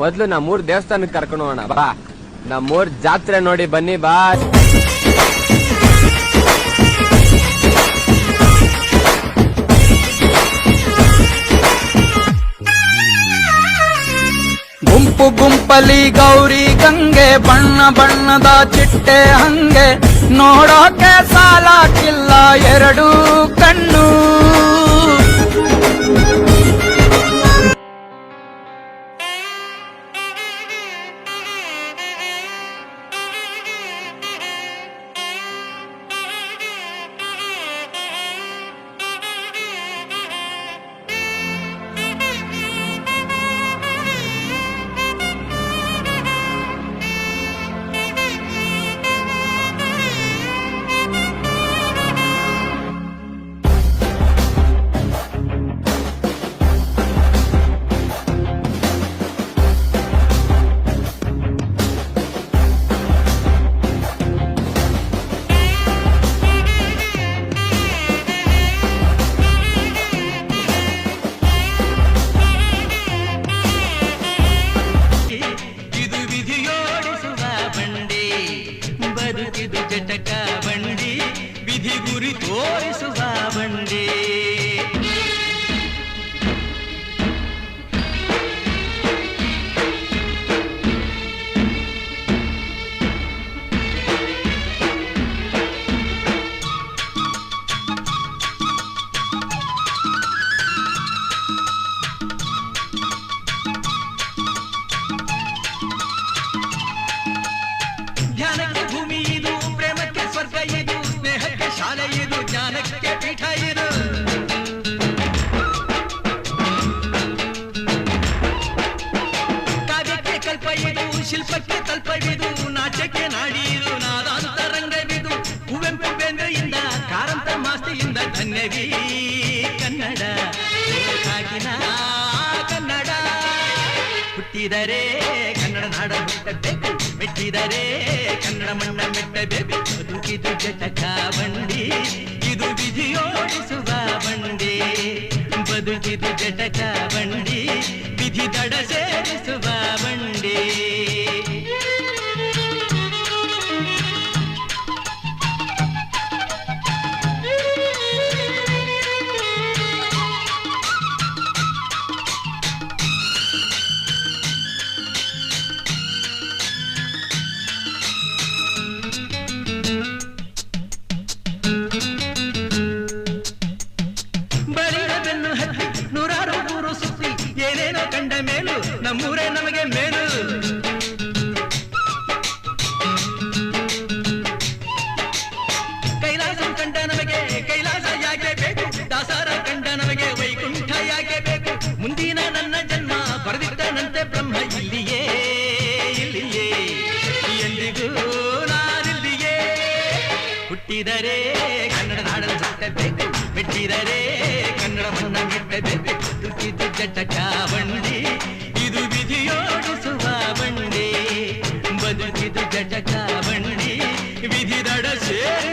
ಮೊದ್ಲು ನಮ್ಮೂರ್ ದೇವಸ್ಥಾನಕ್ಕೆ ಕರ್ಕೊಂಡು ಹೋಗೋಣ ಬಾ. ನಮ್ಮೂರ್ ಜಾತ್ರೆ ನೋಡಿ ಬನ್ನಿ ಬಾ. ಗುಂಪು ಗುಂಪಲಿ ಗೌರಿ ಗಂಗೆ, ಬಣ್ಣ ಬಣ್ಣದ ಚಿಟ್ಟೆ ಹಂಗೆ, ನೋಡೋಕೆ ಸಾಲಾಕಿಲ್ಲ ಎರಡು ಕಣ್ಣು. ಧ್ಯಾನಕ್ಕೆ ಭೂಮಿ ಇದು, ಪ್ರೇಮಕ್ಕೆ ಸ್ವರ್ಗ ಇದು, ಸ್ನೇಹಕ್ಕೆ ಶಾಲೆ ಇದು, ಜ್ಞಾನಕ್ಕೆ ಪೀಠ ಇದು. ಕಾವ್ಯಕ್ಕೆ ಕಲ್ಪ ಇದು, ಶಿಲ್ಪಕ್ಕೆ ಕಲ್ಪವಿದು, ನಾಟ್ಯಕ್ಕೆ ನಾಡಿದು, ನಾದಾಂತರಂಗವಿದು. ಕುವೆಂಪು ಬೇಂದ್ರೆಯಿಂದ ಕಾರಂತ ಮಾಸ್ತಿಯಿಂದ ಧನ್ಯವೀ ಕನ್ನಡ, ಕಾಗಿನ ಕನ್ನಡ. ಹುಟ್ಟಿದರೆ ಕನ್ನಡ ನಾಡ ಹುಟ್ಟಬೇಕು, ಮೆಟ್ಟಿದರೆ ಕನ್ನಡ ಮಣ್ಣ ಮೆಟ್ಟಬೇಕು. ಬದುಕಿದು ಜಟಕ ಬಂಡಿ, ಇದು ವಿಧಿಯೋಡಿಸುವ ಬಂಡಿ. ಬದುಕಿದು ಜಟಕ ಬಂಡಿ, ವಿಧಿ ದಡ ಸೇರಿಸುವ ಬಂಡಿ. ನೂರಾರು ಊರು ಸುತ್ತಿ ಏನೇನೋ ಕಂಡ ಮೇಲು, ನಮ್ಮೂರೇ ನಮಗೆ ಮೇಲು. ಕೈಲಾಸ ಕಂಡ ನಮಗೆ ಕೈಲಾಸ ಯಾಕೆ ಬೇಕು, ದಾಸರ ಕಂಡ ನಮಗೆ ವೈಕುಂಠ ಯಾಕೆ ಬೇಕು. ಮುಂದಿನ ನನ್ನ ಜನ್ಮ ಬರೆದಿಟ್ಟನಂತೆ ಬ್ರಹ್ಮ ಇಲ್ಲಿಯೇ ಇಲ್ಲಿಯೇ, ಎಂದಿಗೂ ನಾನಿಲ್ಲಿಯೇ. ಹುಟ್ಟಿದರೆ ಕನ್ನಡ ನಾಡನ್ನು ಸುತ್ತಬೇಕು, ಮೆಟ್ಟಿದರೆ ಕನ್ನಡ ಮಣ್ಣ ಮೆಟ್ಟಬೇಕು. ಬದುಕಿದು ಜಟಕ ಬಂಡಿ, ಇದು ವಿಧಿಯೋಡಿಸುವ ಬಂಡಿ. ಬದುಕಿದು ಜಟಕ ಬಂಡಿ, ವಿಧಿ ದಡ ಸೇರಿಸುವ